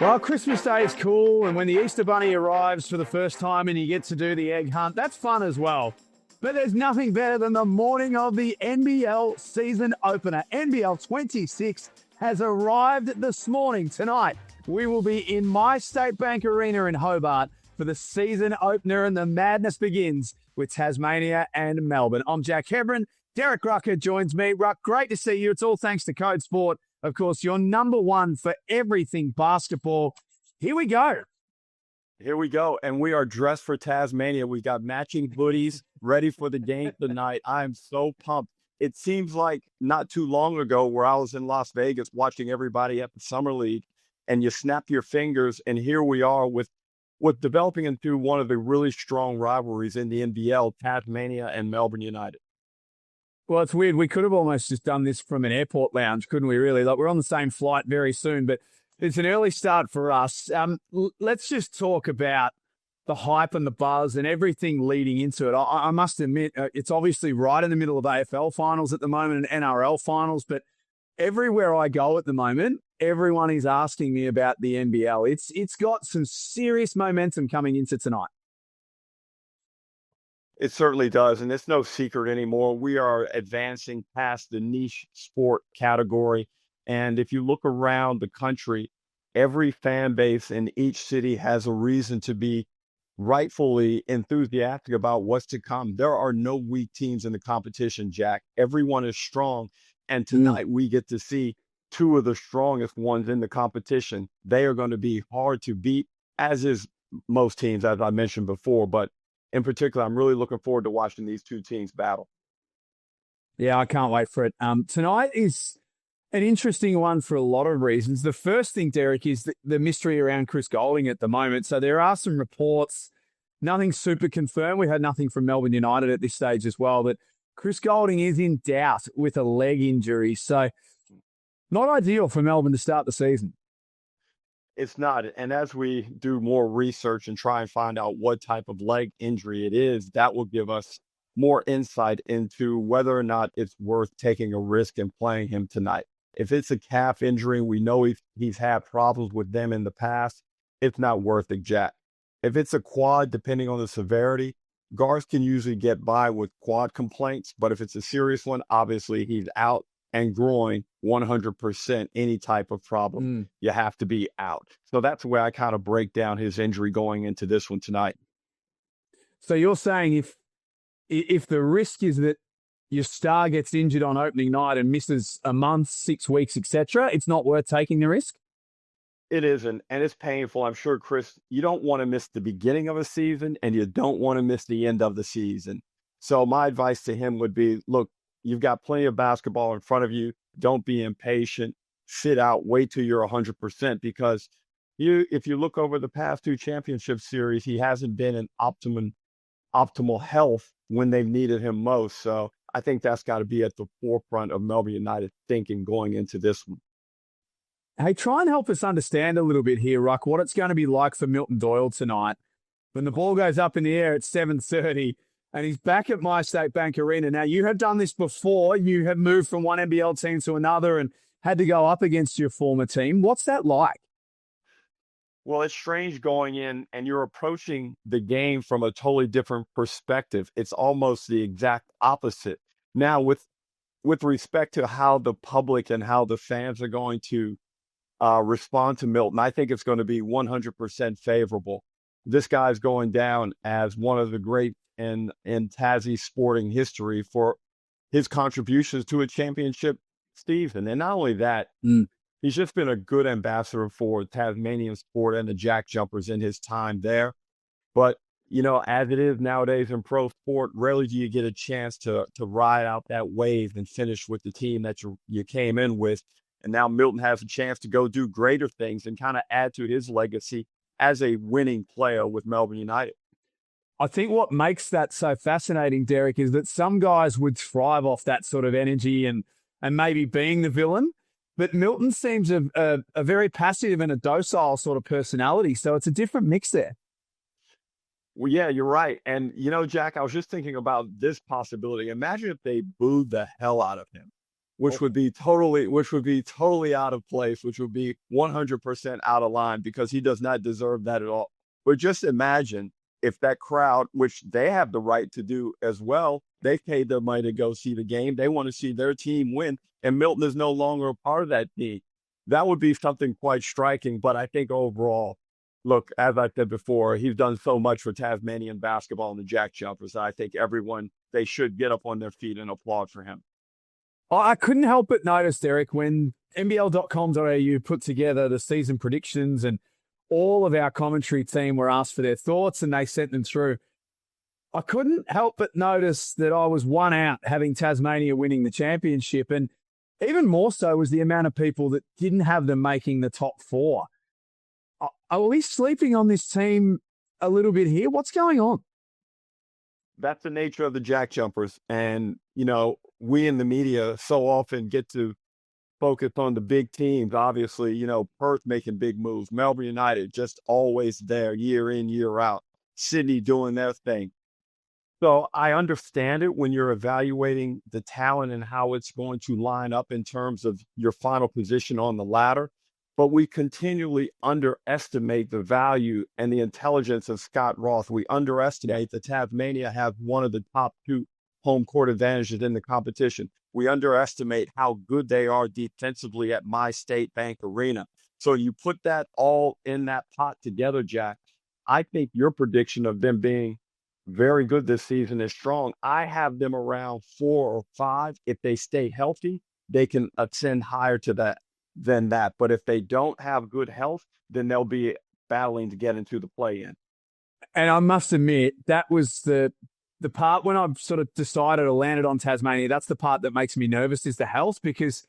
Well, Christmas Day is cool, and when the Easter Bunny arrives for the first time and you get to do the egg hunt, that's fun as well. But there's nothing better than the morning of the NBL season opener. NBL26 has arrived this morning. Tonight, we will be in My State Bank Arena in Hobart for the season opener, and the madness begins with Tasmania and Melbourne. I'm Jack Hebron. Derek Rucker joins me. Ruck, great to see you. It's all thanks to Code Sport. Of course, you're number one for everything basketball. Here we go. Here we go. And we are dressed for Tasmania. We got matching hoodies ready for the game tonight. I'm so pumped. It seems like not too long ago where I was in Las Vegas watching everybody at the Summer League, and you snap your fingers, and here we are with developing into one of the really strong rivalries in the NBL, Tasmania and Melbourne United. Well, it's weird. We could have almost just done this from an airport lounge, couldn't we, really? Like, we're on the same flight very soon, but it's an early start for us. Let's just talk about the hype and the buzz and everything leading into it. I must admit, it's obviously right in the middle of AFL finals at the moment and NRL finals, but everywhere I go at the moment, everyone is asking me about the NBL. It's got some serious momentum coming into tonight. It certainly does, and it's no secret anymore. We are advancing past the niche sport category, and if you look around the country, every fan base in each city has a reason to be rightfully enthusiastic about what's to come. There are no weak teams in the competition, Jack. Everyone is strong, and tonight we get to see two of the strongest ones in the competition. They are going to be hard to beat, as is most teams, as I mentioned before, but in particular, I'm really looking forward to watching these two teams battle. Yeah, I can't wait for it. Tonight is an interesting one for a lot of reasons. The first thing, Derek, is the mystery around Chris Goulding at the moment. So there are some reports, nothing super confirmed. We had nothing from Melbourne United at this stage as well, but Chris Goulding is in doubt with a leg injury. So not ideal for Melbourne to start the season. It's not. And as we do more research and try and find out what type of leg injury it is, that will give us more insight into whether or not it's worth taking a risk and playing him tonight. If it's a calf injury, we know he's had problems with them in the past, it's not worth it, Jack. If it's a quad, depending on the severity, guards can usually get by with quad complaints. But if it's a serious one, obviously he's out. And groin, 100%, any type of problem, you have to be out. So that's where I kind of break down his injury going into this one tonight. So you're saying if the risk is that your star gets injured on opening night and misses a month, 6 weeks, etc., it's not worth taking the risk? It isn't, and it's painful. I'm sure, Chris, you don't want to miss the beginning of a season, and you don't want to miss the end of the season. So my advice to him would be, look, you've got plenty of basketball in front of you. Don't be impatient. Sit out. Wait till you're 100% because if you look over the past two championship series, he hasn't been in optimal health when they've needed him most. So I think that's got to be at the forefront of Melbourne United thinking going into this one. Hey, try and help us understand a little bit here, Ruck, what it's going to be like for Milton Doyle tonight when the ball goes up in the air at 7:30. And he's back at My State Bank Arena. Now, you have done this before. You have moved from one NBL team to another and had to go up against your former team. What's that like? Well, it's strange going in and you're approaching the game from a totally different perspective. It's almost the exact opposite. Now, with respect to how the public and how the fans are going to respond to Milton, I think it's going to be 100% favorable. This guy's going down as one of the great in Tassie sporting history for his contributions to a championship season. And not only that, he's just been a good ambassador for Tasmanian sport and the JackJumpers in his time there. But, you know, as it is nowadays in pro sport, rarely do you get a chance to ride out that wave and finish with the team that you came in with. And now Milton has a chance to go do greater things and kind of add to his legacy as a winning player with Melbourne United. I think what makes that so fascinating, Derek, is that some guys would thrive off that sort of energy and maybe being the villain. But Milton seems a very passive and a docile sort of personality. So it's a different mix there. Well, yeah, you're right. And, you know, Jack, I was just thinking about this possibility. Imagine if they booed the hell out of him. which would be totally out of place, which would be 100% out of line because he does not deserve that at all. But just imagine if that crowd, which they have the right to do as well, they paid their money to go see the game. They want to see their team win, and Milton is no longer a part of that team. That would be something quite striking. But I think overall, look, as I said before, he's done so much for Tasmanian basketball and the JackJumpers. I think they should get up on their feet and applaud for him. I couldn't help but notice, Derek, when NBL.com.au put together the season predictions and all of our commentary team were asked for their thoughts and they sent them through. I couldn't help but notice that I was one out having Tasmania winning the championship. And even more so was the amount of people that didn't have them making the top four. Are we sleeping on this team a little bit here? What's going on? That's the nature of the JackJumpers. And, we in the media so often get to focus on the big teams. Obviously, Perth making big moves. Melbourne United just always there year in, year out. Sydney doing their thing. So I understand it when you're evaluating the talent and how it's going to line up in terms of your final position on the ladder. But we continually underestimate the value and the intelligence of Scott Roth. We underestimate that Tasmania have one of the top two home court advantages in the competition. We underestimate how good they are defensively at My State Bank Arena. So you put that all in that pot together, Jack. I think your prediction of them being very good this season is strong. I have them around 4 or 5. If they stay healthy, they can ascend higher than that. But if they don't have good health, then they'll be battling to get into the play-in. And I must admit, that was the part when I've sort of decided or landed on Tasmania, that's the part that makes me nervous is the health, because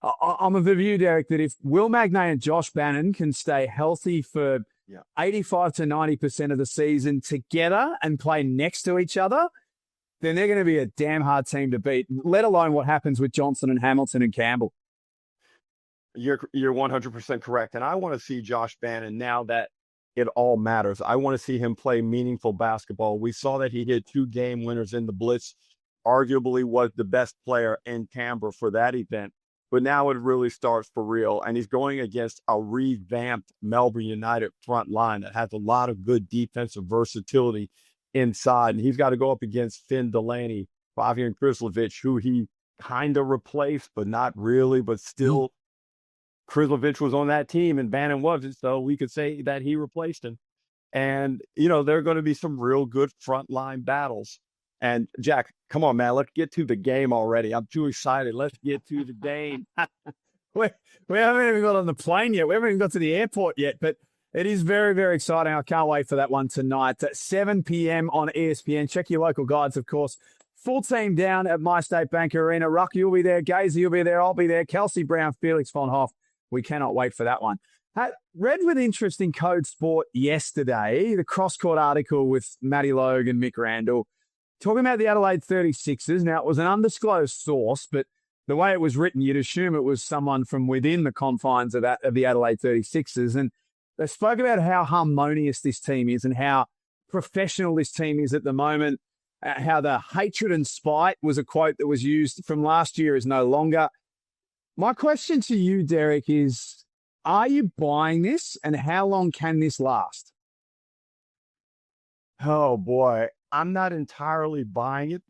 I'm of the view, Derek, that if Will Magnay and Josh Bannon can stay healthy for 85 to 90% of the season together and play next to each other, then they're going to be a damn hard team to beat, let alone what happens with Johnson and Hamilton and Campbell. You're 100% correct. And I want to see Josh Bannon now that it all matters. I want to see him play meaningful basketball. We saw that he hit 2 game winners in the Blitz, arguably was the best player in Canberra for that event. But now it really starts for real. And he's going against a revamped Melbourne United front line that has a lot of good defensive versatility inside. And he's got to go up against Finn Delaney, Fabian Krislovich, who he kind of replaced, but not really, but still. Krislovich was on that team and Bannon wasn't, so we could say that he replaced him. And, there are going to be some real good frontline battles. And, Jack, come on, man, let's get to the game already. I'm too excited. Let's get to the game. we haven't even got on the plane yet. We haven't even got to the airport yet, but it is very, very exciting. I can't wait for that one tonight at 7 p.m. on ESPN. Check your local guides, of course. Full team down at My State Bank Arena. Ruck, you'll be there. Gazy, you'll be there. I'll be there. Kelsey Brown, Felix von Hoff. We cannot wait for that one. Read with interest in Code Sport yesterday, the cross-court article with Matty Logue and Mick Randall, talking about the Adelaide 36ers. Now, it was an undisclosed source, but the way it was written, you'd assume it was someone from within the confines of the Adelaide 36ers. And they spoke about how harmonious this team is and how professional this team is at the moment, how the hatred and spite was a quote that was used from last year is no longer. My question to you, Derek, is, are you buying this and how long can this last? Oh, boy. I'm not entirely buying it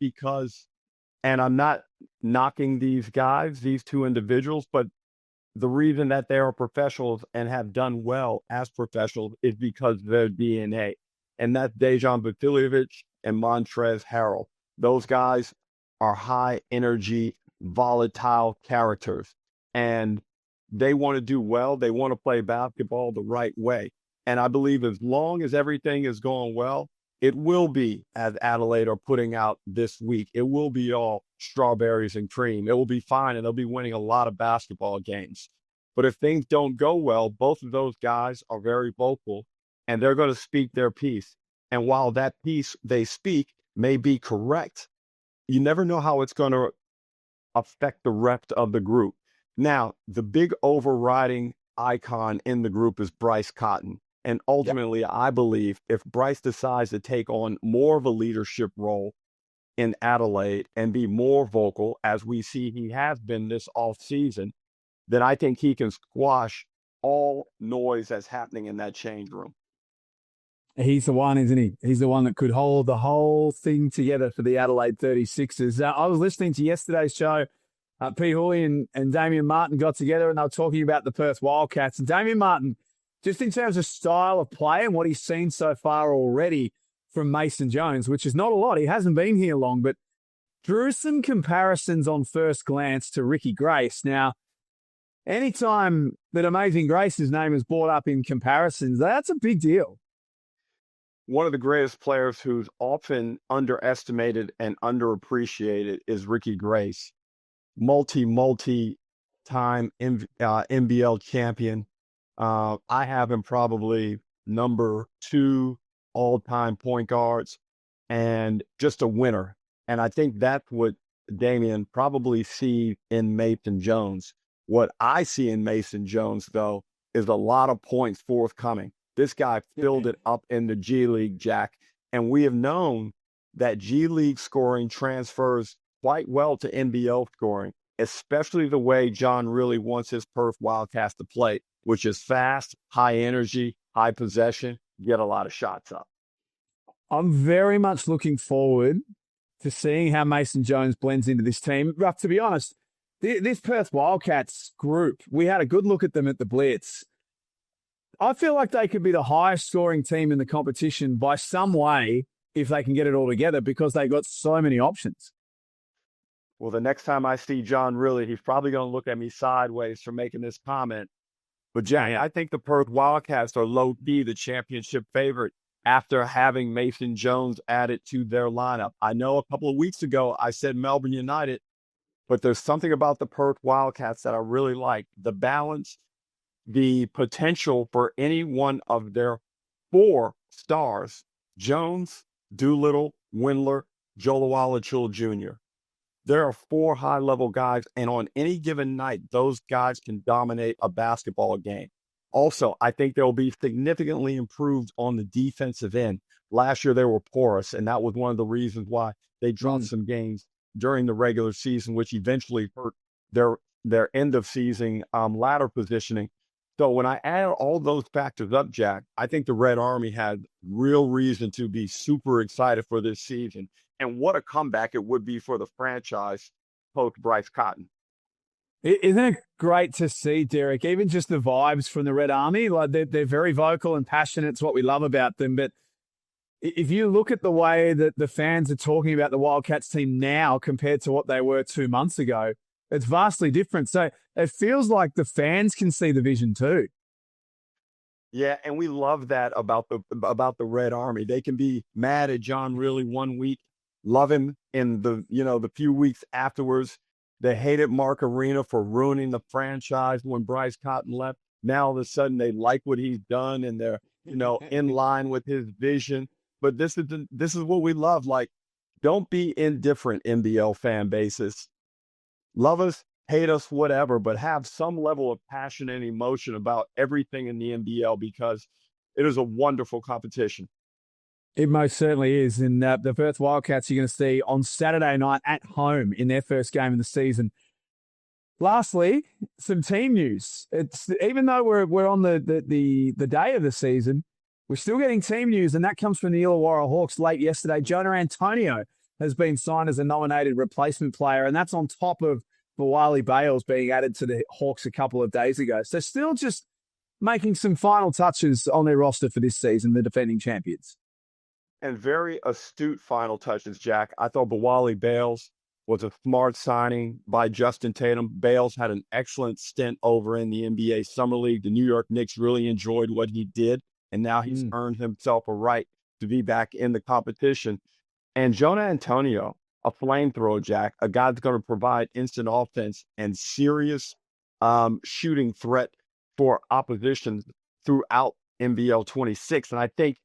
and I'm not knocking these guys, these 2 individuals, but the reason that they are professionals and have done well as professionals is because of their DNA. And that's Dejan Vasiljevic and Montrezl Harrell. Those guys are high energy, volatile characters, and they want to do well. They want to play basketball the right way. And I believe as long as everything is going well, it will be, as Adelaide are putting out this week, it will be all strawberries and cream. It will be fine, and they'll be winning a lot of basketball games. But if things don't go well, both of those guys are very vocal, and they're going to speak their piece. And while that piece they speak may be correct, you never know how it's going to affect the rest of the group. Now, the big overriding icon in the group is Bryce Cotton. And ultimately, I believe if Bryce decides to take on more of a leadership role in Adelaide and be more vocal, as we see he has been this offseason, then I think he can squash all noise that's happening in that change room. He's the one, isn't he? He's the one that could hold the whole thing together for the Adelaide 36ers. I was listening to yesterday's show. Pete Hooley and Damian Martin got together and they were talking about the Perth Wildcats. And Damian Martin, just in terms of style of play and what he's seen so far already from Mason Jones, which is not a lot. He hasn't been here long, but drew some comparisons on first glance to Ricky Grace. Now, anytime that Amazing Grace's name is brought up in comparisons, that's a big deal. One of the greatest players who's often underestimated and underappreciated is Ricky Grace. Multi-time NBL champion. I have him probably number 2 all-time point guards and just a winner. And I think that's what Damian probably see in Mason Jones. What I see in Mason Jones, though, is a lot of points forthcoming. This guy filled it up in the G League, Jack. And we have known that G League scoring transfers quite well to NBL scoring, especially the way John really wants his Perth Wildcats to play, which is fast, high energy, high possession, get a lot of shots up. I'm very much looking forward to seeing how Mason Jones blends into this team. But to be honest, this Perth Wildcats group, we had a good look at them at the Blitz. I feel like they could be the highest scoring team in the competition by some way if they can get it all together because they've got so many options. Well, the next time I see John Riley, he's probably going to look at me sideways for making this comment. But, Jack, I think the Perth Wildcats are low-key the championship favorite after having Mason Jones added to their lineup. I know a couple of weeks ago I said Melbourne United, but there's something about the Perth Wildcats that I really like. The balance, the potential for any one of their 4 stars, Jones, Doolittle, Windler, Jolawala Chul Jr. There are 4 high-level guys, and on any given night, those guys can dominate a basketball game. Also, I think they'll be significantly improved on the defensive end. Last year, they were porous, and that was one of the reasons why they dropped some games during the regular season, which eventually hurt their end-of-season ladder positioning. So when I add all those factors up, Jack, I think the Red Army had real reason to be super excited for this season. And what a comeback it would be for the franchise post Bryce Cotton. Isn't it great to see, Derek, even just the vibes from the Red Army? Like they're very vocal and passionate. It's what we love about them. But if you look at the way that the fans are talking about the Wildcats team now compared to what they were 2 months ago, it's vastly different. So it feels like the fans can see the vision too. Yeah, and we love that about the Red Army. They can be mad at John Riley one week, love him in the few weeks afterwards. They hated Mark Arena for ruining the franchise when Bryce Cotton left. Now all of a sudden they like what he's done and they're in line with his vision. But this is what we love. Like, don't be indifferent, NBL fan bases. Love us, hate us, whatever, but have some level of passion and emotion about everything in the NBL because it is a wonderful competition. It most certainly is. And the Perth Wildcats you're going to see on Saturday night at home in their first game of the season. Lastly, some team news. It's even though we're on the day of the season, we're still getting team news, and that comes from the Illawarra Hawks late yesterday. Jonah Antonio has been signed as a nominated replacement player, and that's on top of Bawali Bales being added to the Hawks a couple of days ago. So still just making some final touches on their roster for this season, the defending champions. And very astute final touches, Jack. I thought Bawali Bales was a smart signing by Justin Tatum. Bales had an excellent stint over in the NBA Summer League. The New York Knicks really enjoyed what he did, and now he's earned himself a right to be back in the competition. And Jonah Antonio, a flamethrower, Jack, a guy that's going to provide instant offense and serious shooting threat for opposition throughout NBL 26. And I think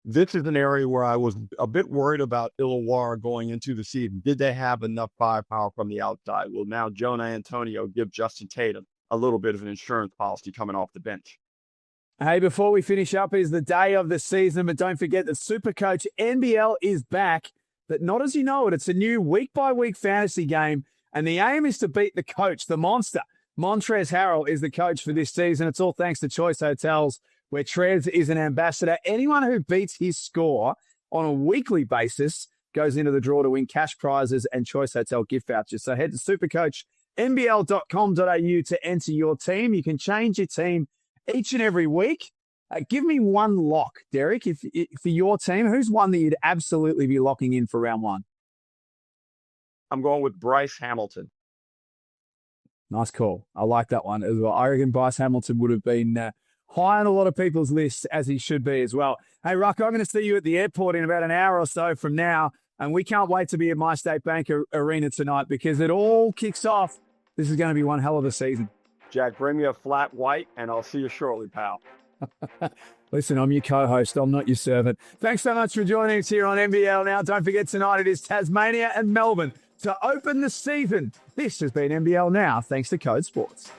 this is an area where I was a bit worried about Illawarra going into the season. Did they have enough firepower from the outside? Well, now Jonah Antonio give Justin Tatum a little bit of an insurance policy coming off the bench. Hey, before we finish up, it is the day of the season, but don't forget that Supercoach NBL is back. but not as you know it. It's a new week-by-week fantasy game, and the aim is to beat the coach, the monster. Montrez Harrell is the coach for this season. It's all thanks to Choice Hotels, where Trez is an ambassador. Anyone who beats his score on a weekly basis goes into the draw to win cash prizes and Choice Hotel gift vouchers. So head to Supercoach, NBL.com.au to enter your team. You can change your team each and every week. Give me one lock, Derek, if for your team. Who's one that you'd absolutely be locking in for round one? I'm going with Bryce Hamilton. Nice call. I like that one as well. I reckon Bryce Hamilton would have been high on a lot of people's lists, as he should be as well. Hey, Ruck, I'm going to see you at the airport in about an hour or so from now, and we can't wait to be at My State Bank Arena tonight because it all kicks off. This is going to be one hell of a season. Jack, bring me a flat white, and I'll see you shortly, pal. Listen, I'm your co-host. I'm not your servant. Thanks so much for joining us here on NBL Now. Don't forget, tonight it is Tasmania and Melbourne to open the season. This has been NBL Now, thanks to Code Sports.